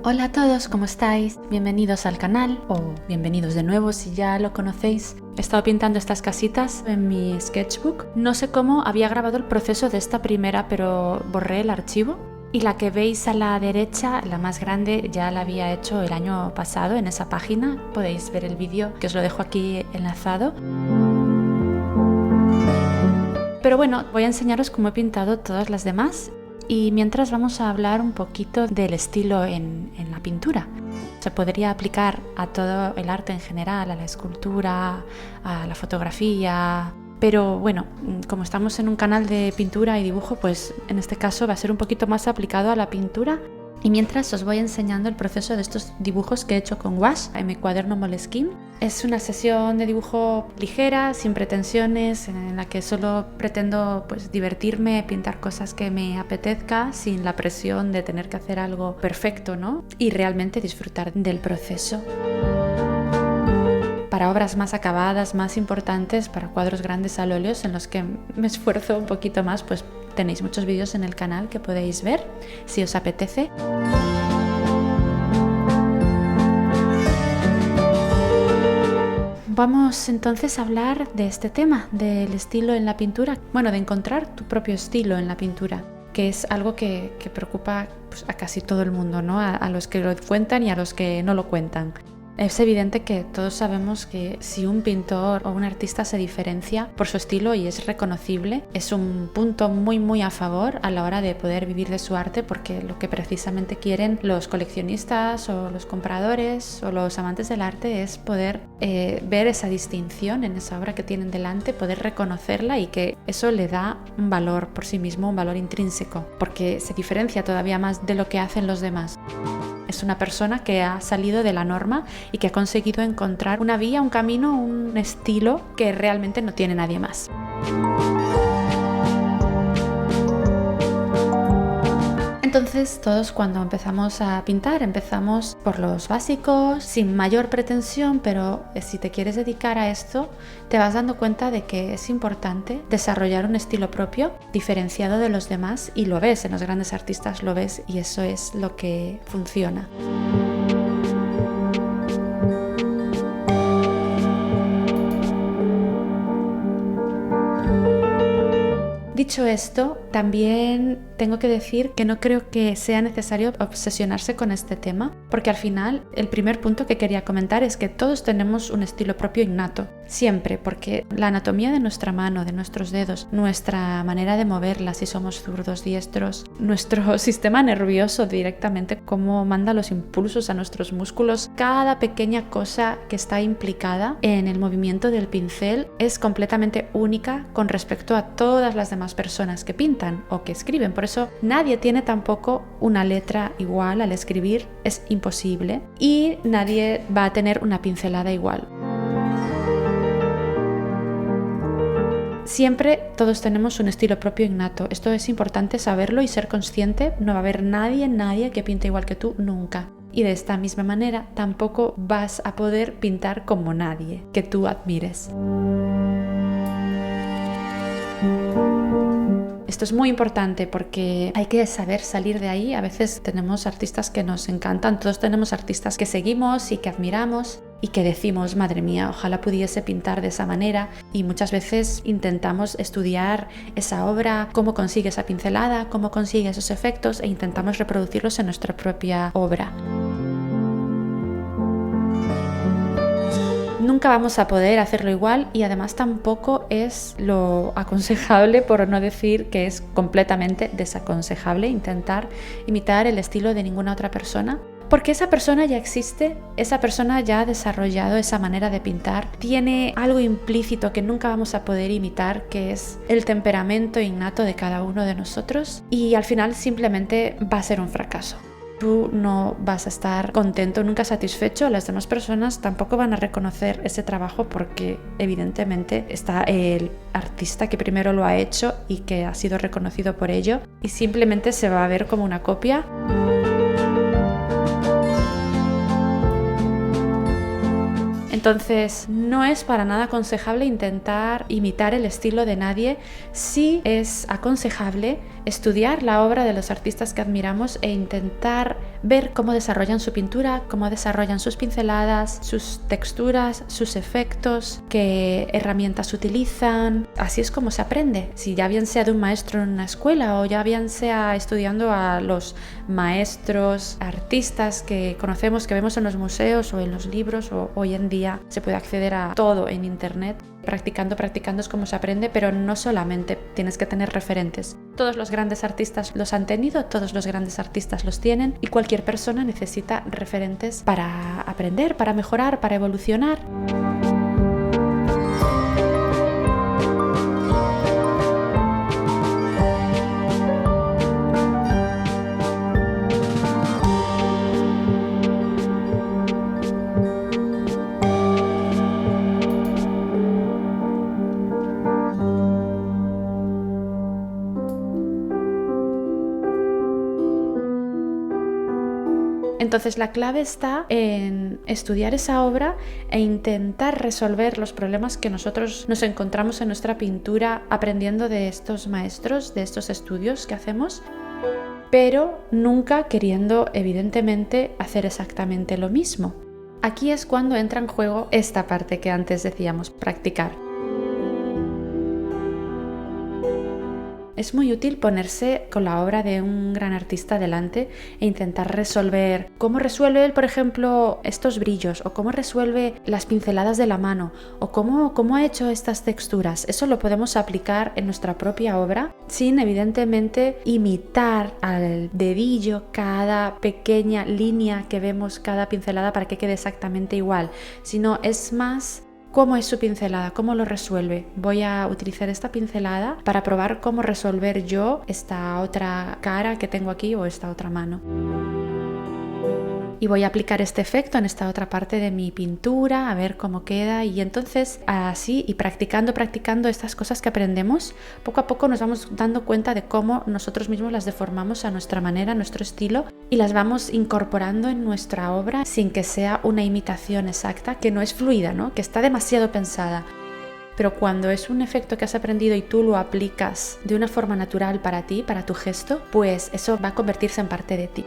Hola a todos, ¿cómo estáis? Bienvenidos al canal o bienvenidos de nuevo si ya lo conocéis. He estado pintando estas casitas en mi sketchbook. No sé cómo había grabado el proceso de esta primera, pero borré el archivo. Y la que veis a la derecha, la más grande, ya la había hecho el año pasado en esa página. Podéis ver el vídeo, que os lo dejo aquí enlazado. Pero bueno, voy a enseñaros cómo he pintado todas las demás. Y mientras vamos a hablar un poquito del estilo en la pintura. Se podría aplicar a todo el arte en general, a la escultura, a la fotografía. Pero bueno, como estamos en un canal de pintura y dibujo, pues en este caso va a ser un poquito más aplicado a la pintura. Y mientras os voy enseñando el proceso de estos dibujos que he hecho con wash en mi cuaderno Moleskine. Es una sesión de dibujo ligera, sin pretensiones, en la que solo pretendo divertirme, pintar cosas que me apetezca, sin la presión de tener que hacer algo perfecto, ¿no? Y realmente disfrutar del proceso. Para obras más acabadas, más importantes, para cuadros grandes al óleo en los que me esfuerzo un poquito más, pues tenéis muchos vídeos en el canal que podéis ver si os apetece. Vamos entonces a hablar de este tema, del estilo en la pintura. Bueno, de encontrar tu propio estilo en la pintura, que es algo que preocupa a casi todo el mundo, ¿no? A los que lo cuentan y a los que no lo cuentan. Es evidente que todos sabemos que si un pintor o un artista se diferencia por su estilo y es reconocible, es un punto muy a favor a la hora de poder vivir de su arte, porque lo que precisamente quieren los coleccionistas o los compradores o los amantes del arte es poder ver esa distinción en esa obra que tienen delante, poder reconocerla y que eso le da un valor por sí mismo, un valor intrínseco, porque se diferencia todavía más de lo que hacen los demás. Es una persona que ha salido de la norma y que ha conseguido encontrar una vía, un camino, un estilo que realmente no tiene nadie más. Entonces todos cuando empezamos a pintar empezamos por los básicos, sin mayor pretensión, pero si te quieres dedicar a esto te vas dando cuenta de que es importante desarrollar un estilo propio, diferenciado de los demás, y lo ves, en los grandes artistas lo ves, y eso es lo que funciona. Dicho esto, también tengo que decir que no creo que sea necesario obsesionarse con este tema, porque al final el primer punto que quería comentar es que todos tenemos un estilo propio innato, siempre, porque la anatomía de nuestra mano, de nuestros dedos, nuestra manera de moverla, si somos zurdos, diestros, nuestro sistema nervioso directamente, cómo manda los impulsos a nuestros músculos, cada pequeña cosa que está implicada en el movimiento del pincel es completamente única con respecto a todas las demás personas que pintan o que escriben. Por eso nadie tiene tampoco una letra igual al escribir, es imposible, y nadie va a tener una pincelada igual. Siempre todos tenemos un estilo propio innato. Esto es importante saberlo y ser consciente. No va a haber nadie que pinte igual que tú nunca. Y de esta misma manera tampoco vas a poder pintar como nadie que tú admires. Esto es muy importante porque hay que saber salir de ahí. A veces tenemos artistas que nos encantan, todos tenemos artistas que seguimos y que admiramos y que decimos, madre mía, ojalá pudiese pintar de esa manera, y muchas veces intentamos estudiar esa obra, cómo consigue esa pincelada, cómo consigue esos efectos, e intentamos reproducirlos en nuestra propia obra. Nunca vamos a poder hacerlo igual, y además tampoco es lo aconsejable, por no decir que es completamente desaconsejable, intentar imitar el estilo de ninguna otra persona, porque esa persona ya existe, esa persona ya ha desarrollado esa manera de pintar, tiene algo implícito que nunca vamos a poder imitar, que es el temperamento innato de cada uno de nosotros, y al final simplemente va a ser un fracaso. Tú no vas a estar contento, nunca satisfecho. Las demás personas tampoco van a reconocer ese trabajo, porque evidentemente está el artista que primero lo ha hecho y que ha sido reconocido por ello, y simplemente se va a ver como una copia. Entonces, no es para nada aconsejable intentar imitar el estilo de nadie. Sí es aconsejable estudiar la obra de los artistas que admiramos e intentar ver cómo desarrollan su pintura, cómo desarrollan sus pinceladas, sus texturas, sus efectos, qué herramientas utilizan. Así es como se aprende. Si ya bien sea de un maestro en una escuela o ya bien sea estudiando a los maestros, artistas que conocemos, que vemos en los museos o en los libros, o hoy en día se puede acceder a todo en internet. Practicando es como se aprende, pero no solamente tienes que tener referentes. Todos los grandes artistas los han tenido, todos los grandes artistas los tienen y cualquier persona necesita referentes para aprender, para mejorar, para evolucionar. Entonces la clave está en estudiar esa obra e intentar resolver los problemas que nosotros nos encontramos en nuestra pintura aprendiendo de estos maestros, de estos estudios que hacemos, pero nunca queriendo evidentemente hacer exactamente lo mismo. Aquí es cuando entra en juego esta parte que antes decíamos, practicar. Es muy útil ponerse con la obra de un gran artista delante e intentar resolver cómo resuelve él, por ejemplo, estos brillos, o cómo resuelve las pinceladas de la mano, o cómo ha hecho estas texturas. Eso lo podemos aplicar en nuestra propia obra sin, evidentemente, imitar al dedillo cada pequeña línea que vemos, cada pincelada para que quede exactamente igual, sino es más cómo es su pincelada, cómo lo resuelve. Voy a utilizar esta pincelada para probar cómo resolver yo esta otra cara que tengo aquí o esta otra mano. Y voy a aplicar este efecto en esta otra parte de mi pintura, a ver cómo queda. Y entonces así, y practicando estas cosas que aprendemos, poco a poco nos vamos dando cuenta de cómo nosotros mismos las deformamos a nuestra manera, a nuestro estilo, y las vamos incorporando en nuestra obra sin que sea una imitación exacta, que no es fluida, ¿no? Que está demasiado pensada. Pero cuando es un efecto que has aprendido y tú lo aplicas de una forma natural para ti, para tu gesto, pues eso va a convertirse en parte de ti.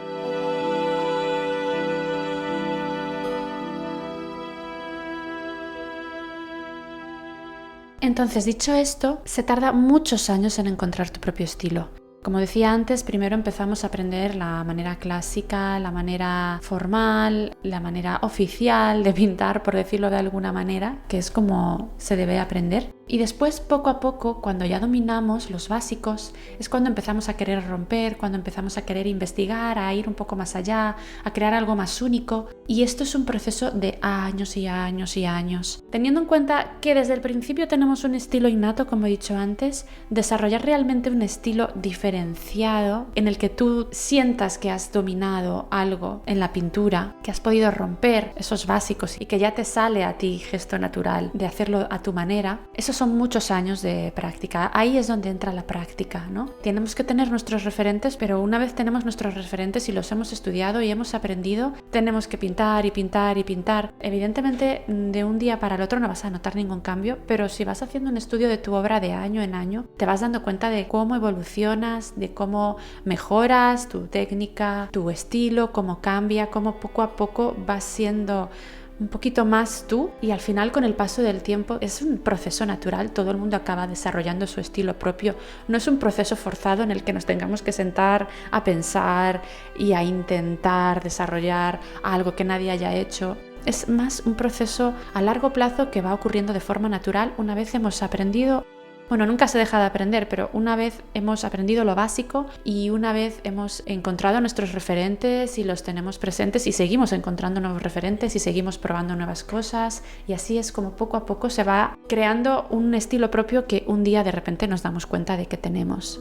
Entonces, dicho esto, se tarda muchos años en encontrar tu propio estilo. Como decía antes, primero empezamos a aprender la manera clásica, la manera formal, la manera oficial de pintar, por decirlo de alguna manera, que es como se debe aprender. Y después, poco a poco, cuando ya dominamos los básicos, es cuando empezamos a querer romper, cuando empezamos a querer investigar, a ir un poco más allá, a crear algo más único. Y esto es un proceso de años y años y años. Teniendo en cuenta que desde el principio tenemos un estilo innato, como he dicho antes, desarrollar realmente un estilo diferenciado en el que tú sientas que has dominado algo en la pintura, que has podido romper esos básicos y que ya te sale a ti gesto natural de hacerlo a tu manera. Esos son muchos años de práctica. Ahí es donde entra la práctica, ¿no? Tenemos que tener nuestros referentes, pero una vez tenemos nuestros referentes y los hemos estudiado y hemos aprendido, tenemos que pintar y pintar y pintar. Evidentemente, de un día para el otro no vas a notar ningún cambio, pero si vas haciendo un estudio de tu obra de año en año, te vas dando cuenta de cómo evolucionas, de cómo mejoras tu técnica, tu estilo, cómo cambia, cómo poco a poco vas siendo un poquito más tú, y al final, con el paso del tiempo, es un proceso natural. Todo el mundo acaba desarrollando su estilo propio. No es un proceso forzado en el que nos tengamos que sentar a pensar y a intentar desarrollar algo que nadie haya hecho. Es más un proceso a largo plazo que va ocurriendo de forma natural una vez hemos aprendido. Bueno, nunca se deja de aprender, pero una vez hemos aprendido lo básico y una vez hemos encontrado nuestros referentes y los tenemos presentes y seguimos encontrando nuevos referentes y seguimos probando nuevas cosas, y así es como poco a poco se va creando un estilo propio que un día de repente nos damos cuenta de que tenemos.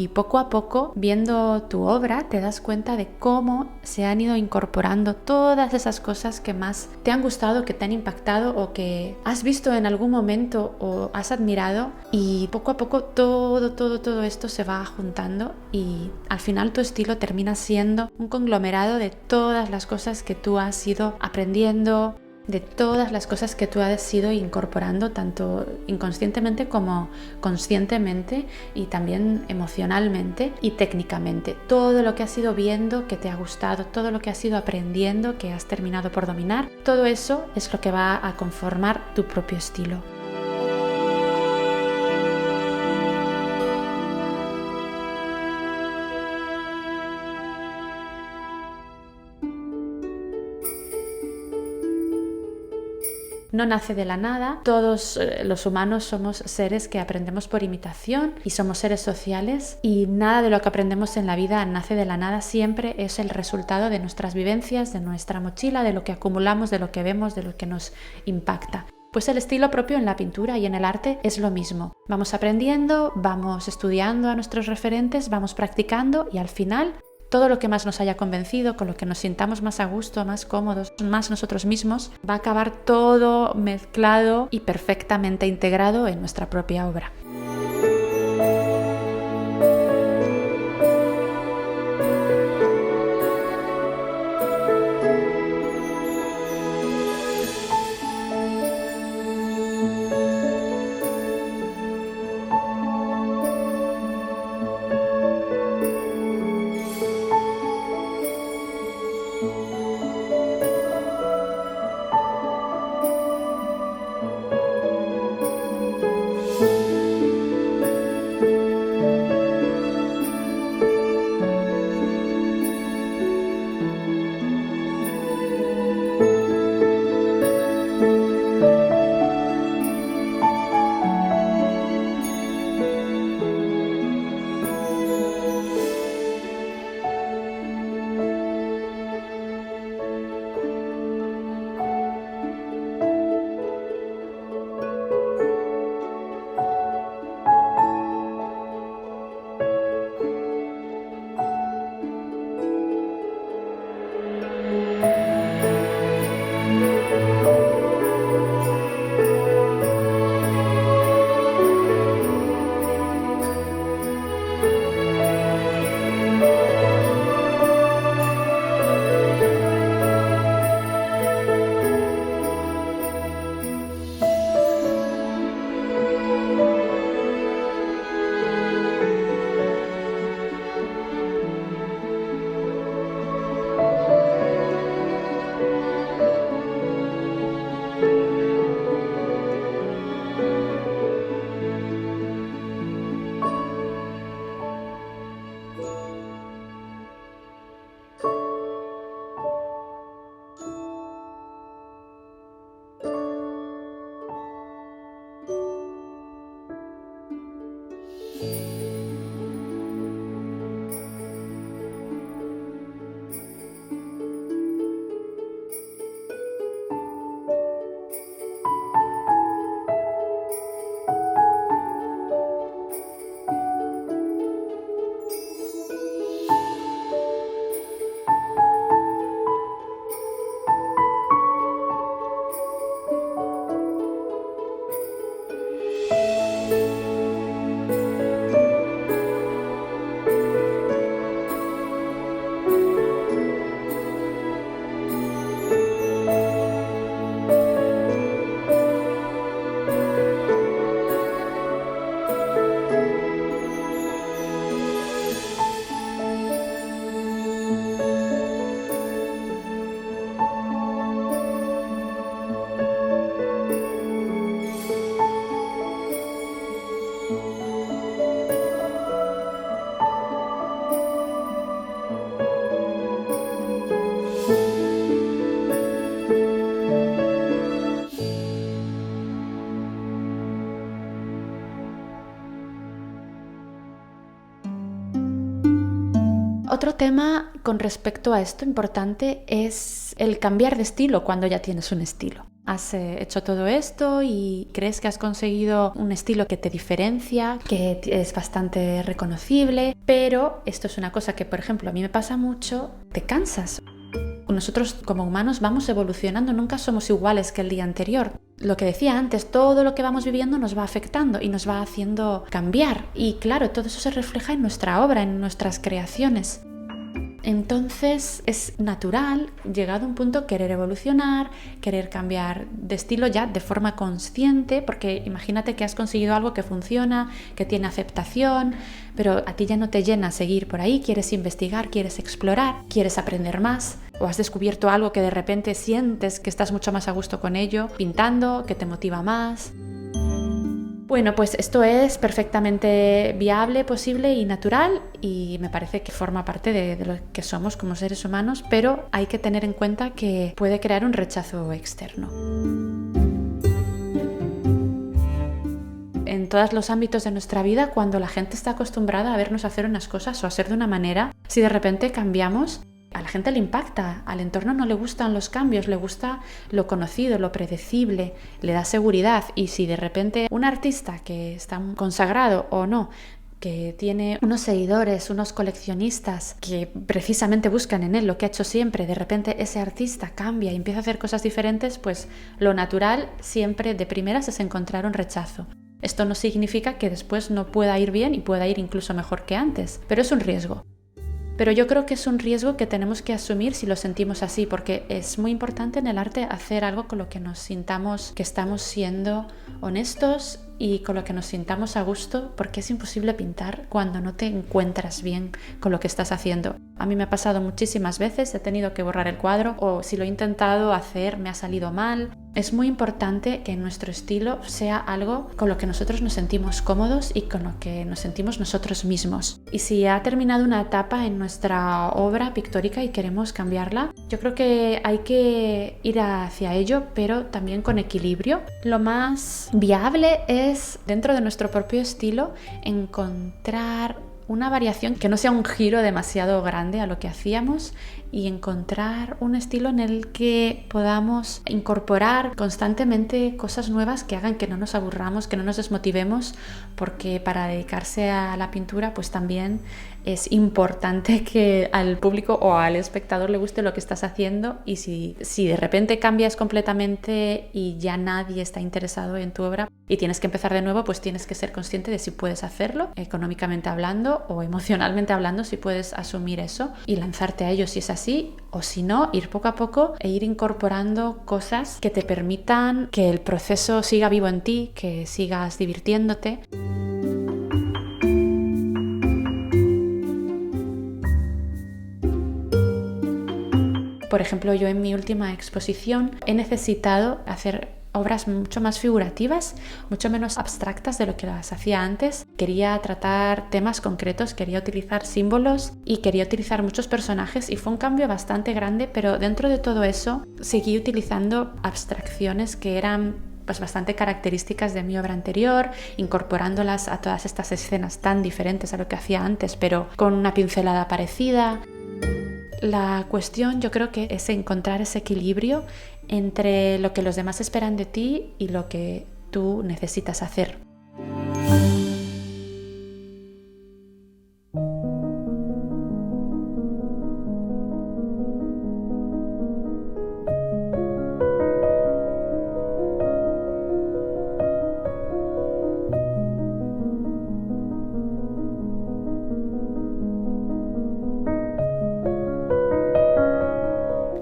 Y poco a poco, viendo tu obra, te das cuenta de cómo se han ido incorporando todas esas cosas que más te han gustado, que te han impactado o que has visto en algún momento o has admirado, y poco a poco todo esto se va juntando y al final tu estilo termina siendo un conglomerado de todas las cosas que tú has ido aprendiendo, de todas las cosas que tú has ido incorporando tanto inconscientemente como conscientemente, y también emocionalmente y técnicamente. Todo lo que has ido viendo que te ha gustado, todo lo que has ido aprendiendo que has terminado por dominar, todo eso es lo que va a conformar tu propio estilo. No nace de la nada, todos los humanos somos seres que aprendemos por imitación y somos seres sociales, y nada de lo que aprendemos en la vida nace de la nada, siempre es el resultado de nuestras vivencias, de nuestra mochila, de lo que acumulamos, de lo que vemos, de lo que nos impacta. Pues el estilo propio en la pintura y en el arte es lo mismo. Vamos aprendiendo, vamos estudiando a nuestros referentes, vamos practicando y al final todo lo que más nos haya convencido, con lo que nos sintamos más a gusto, más cómodos, más nosotros mismos, va a acabar todo mezclado y perfectamente integrado en nuestra propia obra. Otro tema con respecto a esto importante es el cambiar de estilo cuando ya tienes un estilo. has hecho todo esto y crees que has conseguido un estilo que te diferencia, que es bastante reconocible, pero esto es una cosa que, por ejemplo, a mí me pasa mucho, te cansas. Nosotros como humanos vamos evolucionando, nunca somos iguales que el día anterior. Lo que decía antes, todo lo que vamos viviendo nos va afectando y nos va haciendo cambiar. Y claro, todo eso se refleja en nuestra obra, en nuestras creaciones. Entonces es natural, llegado a un punto, querer evolucionar, querer cambiar de estilo ya de forma consciente, porque imagínate que has conseguido algo que funciona, que tiene aceptación, pero a ti ya no te llena seguir por ahí, quieres investigar, quieres explorar, quieres aprender más, o has descubierto algo que de repente sientes que estás mucho más a gusto con ello, pintando, que te motiva más. Bueno, pues esto es perfectamente viable, posible y natural, y me parece que forma parte de lo que somos como seres humanos, pero hay que tener en cuenta que puede crear un rechazo externo. En todos los ámbitos de nuestra vida, cuando la gente está acostumbrada a vernos hacer unas cosas o a ser de una manera, si de repente cambiamos, a la gente le impacta, al entorno no le gustan los cambios, le gusta lo conocido, lo predecible, le da seguridad. Y si de repente un artista que está consagrado o no, que tiene unos seguidores, unos coleccionistas que precisamente buscan en él lo que ha hecho siempre, de repente ese artista cambia y empieza a hacer cosas diferentes, pues lo natural siempre de primeras es encontrar un rechazo. Esto no significa que después no pueda ir bien y pueda ir incluso mejor que antes, pero es un riesgo. Pero yo creo que es un riesgo que tenemos que asumir si lo sentimos así, porque es muy importante en el arte hacer algo con lo que nos sintamos que estamos siendo honestos y con lo que nos sintamos a gusto, porque es imposible pintar cuando no te encuentras bien con lo que estás haciendo. A mí me ha pasado muchísimas veces, he tenido que borrar el cuadro, o si lo he intentado hacer me ha salido mal. Es muy importante que nuestro estilo sea algo con lo que nosotros nos sentimos cómodos y con lo que nos sentimos nosotros mismos. Y si ha terminado una etapa en nuestra obra pictórica y queremos cambiarla, yo creo que hay que ir hacia ello, pero también con equilibrio. Lo más viable es, dentro de nuestro propio estilo, encontrar una variación que no sea un giro demasiado grande a lo que hacíamos y encontrar un estilo en el que podamos incorporar constantemente cosas nuevas que hagan que no nos aburramos, que no nos desmotivemos, porque para dedicarse a la pintura pues también es importante que al público o al espectador le guste lo que estás haciendo, y si de repente cambias completamente y ya nadie está interesado en tu obra y tienes que empezar de nuevo, pues tienes que ser consciente de si puedes hacerlo, económicamente hablando o emocionalmente hablando, si puedes asumir eso y lanzarte a ello si es así, o si no, ir poco a poco e ir incorporando cosas que te permitan que el proceso siga vivo en ti, que sigas divirtiéndote. Por ejemplo, yo en mi última exposición he necesitado hacer obras mucho más figurativas, mucho menos abstractas de lo que las hacía antes. Quería tratar temas concretos, quería utilizar símbolos y quería utilizar muchos personajes, y fue un cambio bastante grande, pero dentro de todo eso seguí utilizando abstracciones que eran pues bastante características de mi obra anterior, incorporándolas a todas estas escenas tan diferentes a lo que hacía antes, pero con una pincelada parecida. La cuestión yo creo que es encontrar ese equilibrio entre lo que los demás esperan de ti y lo que tú necesitas hacer.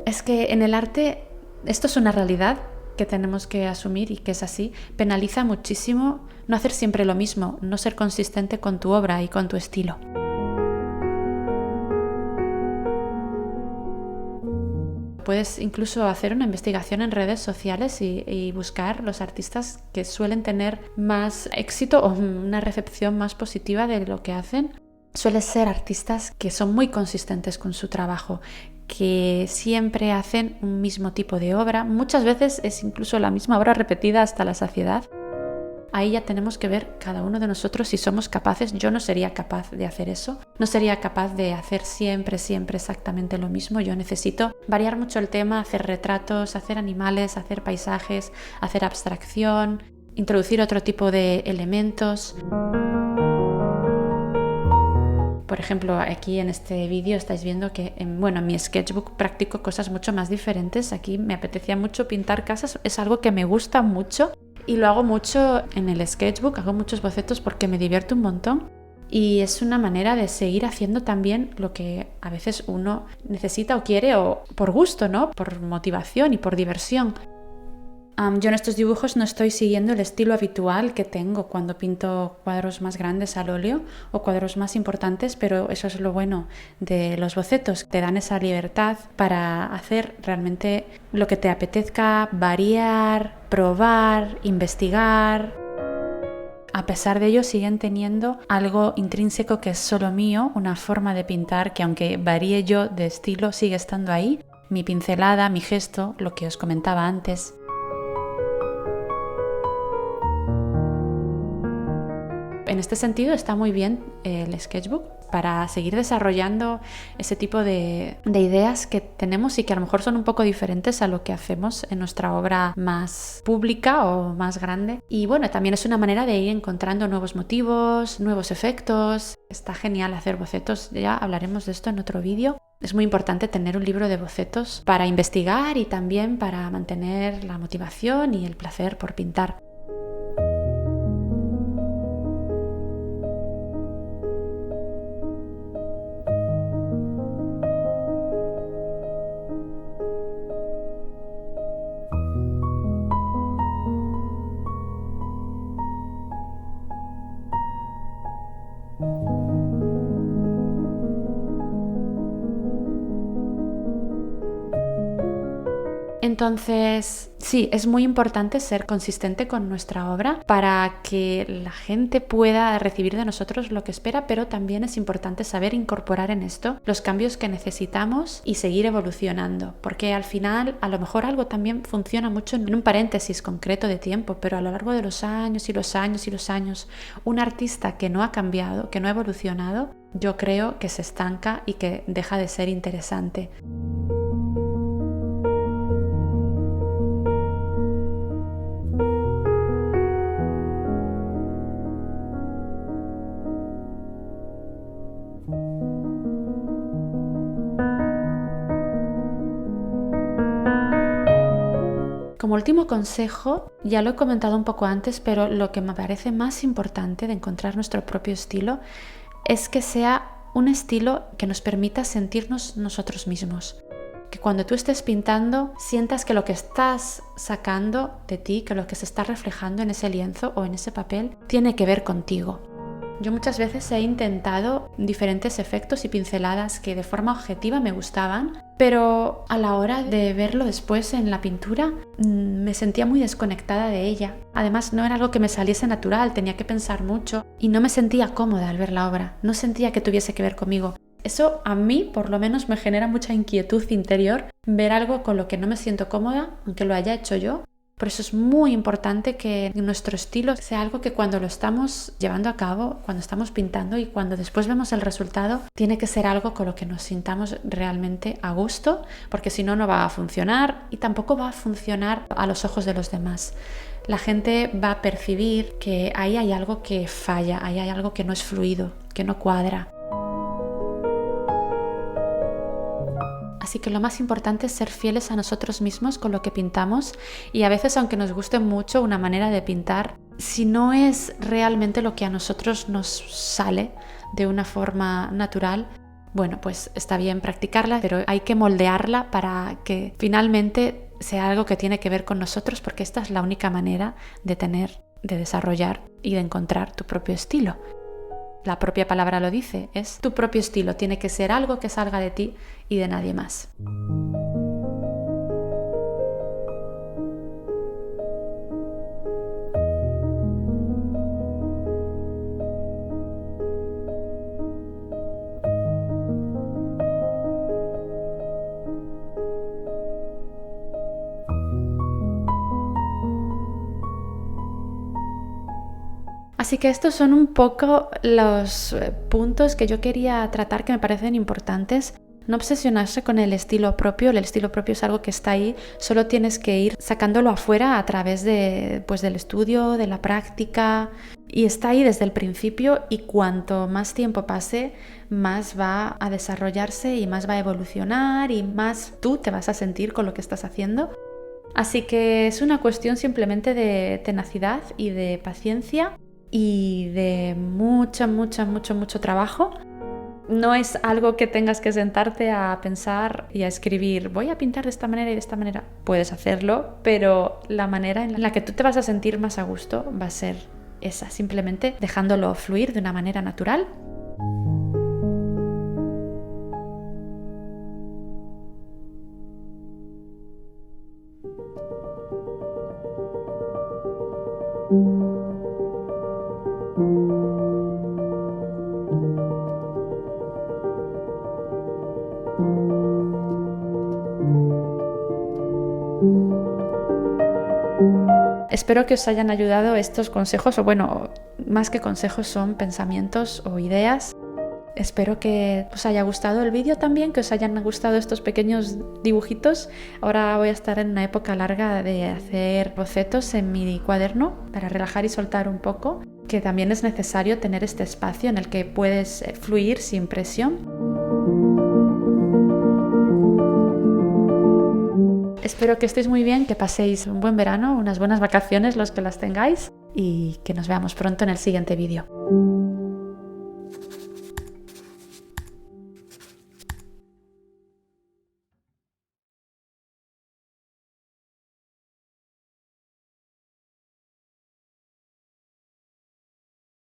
Es que en el arte, esto es una realidad que tenemos que asumir y que es así, penaliza muchísimo no hacer siempre lo mismo, no ser consistente con tu obra y con tu estilo. Puedes incluso hacer una investigación en redes sociales y buscar los artistas que suelen tener más éxito o una recepción más positiva de lo que hacen. Suelen ser artistas que son muy consistentes con su trabajo, que siempre hacen un mismo tipo de obra. Muchas veces es incluso la misma obra repetida hasta la saciedad. Ahí ya tenemos que ver cada uno de nosotros si somos capaces. Yo no sería capaz de hacer eso, no sería capaz de hacer siempre exactamente lo mismo. Yo necesito variar mucho el tema, hacer retratos, hacer animales, hacer paisajes, hacer abstracción, introducir otro tipo de elementos. Por ejemplo, aquí en este vídeo estáis viendo que en mi sketchbook practico cosas mucho más diferentes. Aquí me apetecía mucho pintar casas, es algo que me gusta mucho y lo hago mucho en el sketchbook, hago muchos bocetos porque me divierto un montón y es una manera de seguir haciendo también lo que a veces uno necesita o quiere o por gusto, ¿no? Por motivación y por diversión. Yo en estos dibujos no estoy siguiendo el estilo habitual que tengo cuando pinto cuadros más grandes al óleo o cuadros más importantes, pero eso es lo bueno de los bocetos, te dan esa libertad para hacer realmente lo que te apetezca, variar, probar, investigar. A pesar de ello siguen teniendo algo intrínseco que es solo mío, una forma de pintar que aunque varíe yo de estilo sigue estando ahí, mi pincelada, mi gesto, lo que os comentaba antes. En este sentido está muy bien el sketchbook para seguir desarrollando ese tipo de ideas que tenemos y que a lo mejor son un poco diferentes a lo que hacemos en nuestra obra más pública o más grande. Y bueno, también es una manera de ir encontrando nuevos motivos, nuevos efectos. Está genial hacer bocetos, ya hablaremos de esto en otro vídeo. Es muy importante tener un libro de bocetos para investigar y también para mantener la motivación y el placer por pintar. Entonces, sí, es muy importante ser consistente con nuestra obra para que la gente pueda recibir de nosotros lo que espera, pero también es importante saber incorporar en esto los cambios que necesitamos y seguir evolucionando, porque al final a lo mejor algo también funciona mucho en un paréntesis concreto de tiempo, pero a lo largo de los años y los años y los años, un artista que no ha cambiado, que no ha evolucionado, yo creo que se estanca y que deja de ser interesante. Como último consejo, ya lo he comentado un poco antes, pero lo que me parece más importante de encontrar nuestro propio estilo es que sea un estilo que nos permita sentirnos nosotros mismos. Que cuando tú estés pintando sientas que lo que estás sacando de ti, que lo que se está reflejando en ese lienzo o en ese papel, tiene que ver contigo. Yo muchas veces he intentado diferentes efectos y pinceladas que de forma objetiva me gustaban, pero a la hora de verlo después en la pintura me sentía muy desconectada de ella. Además no era algo que me saliese natural, tenía que pensar mucho y no me sentía cómoda al ver la obra, no sentía que tuviese que ver conmigo. Eso a mí por lo menos me genera mucha inquietud interior, ver algo con lo que no me siento cómoda, aunque lo haya hecho yo. Por eso es muy importante que nuestro estilo sea algo que cuando lo estamos llevando a cabo, cuando estamos pintando y cuando después vemos el resultado, tiene que ser algo con lo que nos sintamos realmente a gusto, porque si no, no va a funcionar y tampoco va a funcionar a los ojos de los demás. La gente va a percibir que ahí hay algo que falla, ahí hay algo que no es fluido, que no cuadra. Así que lo más importante es ser fieles a nosotros mismos con lo que pintamos y a veces, aunque nos guste mucho una manera de pintar, si no es realmente lo que a nosotros nos sale de una forma natural, bueno, pues está bien practicarla, pero hay que moldearla para que finalmente sea algo que tiene que ver con nosotros, porque esta es la única manera de desarrollar y de encontrar tu propio estilo. La propia palabra lo dice, es tu propio estilo, tiene que ser algo que salga de ti y de nadie más. Así que estos son un poco los puntos que yo quería tratar que me parecen importantes. No obsesionarse con el estilo propio es algo que está ahí, solo tienes que ir sacándolo afuera a través del estudio, de la práctica, y está ahí desde el principio, y cuanto más tiempo pase, más va a desarrollarse y más va a evolucionar y más tú te vas a sentir con lo que estás haciendo. Así que es una cuestión simplemente de tenacidad y de paciencia y de mucho trabajo. No es algo que tengas que sentarte a pensar y a escribir, voy a pintar de esta manera y de esta manera. Puedes hacerlo, pero la manera en la que tú te vas a sentir más a gusto va a ser esa, simplemente dejándolo fluir de una manera natural. Espero que os hayan ayudado estos consejos, o bueno, más que consejos son pensamientos o ideas. Espero que os haya gustado el vídeo también, que os hayan gustado estos pequeños dibujitos. Ahora voy a estar en una época larga de hacer bocetos en mi cuaderno para relajar y soltar un poco, que también es necesario tener este espacio en el que puedes fluir sin presión. Espero que estéis muy bien, que paséis un buen verano, unas buenas vacaciones los que las tengáis, y que nos veamos pronto en el siguiente vídeo.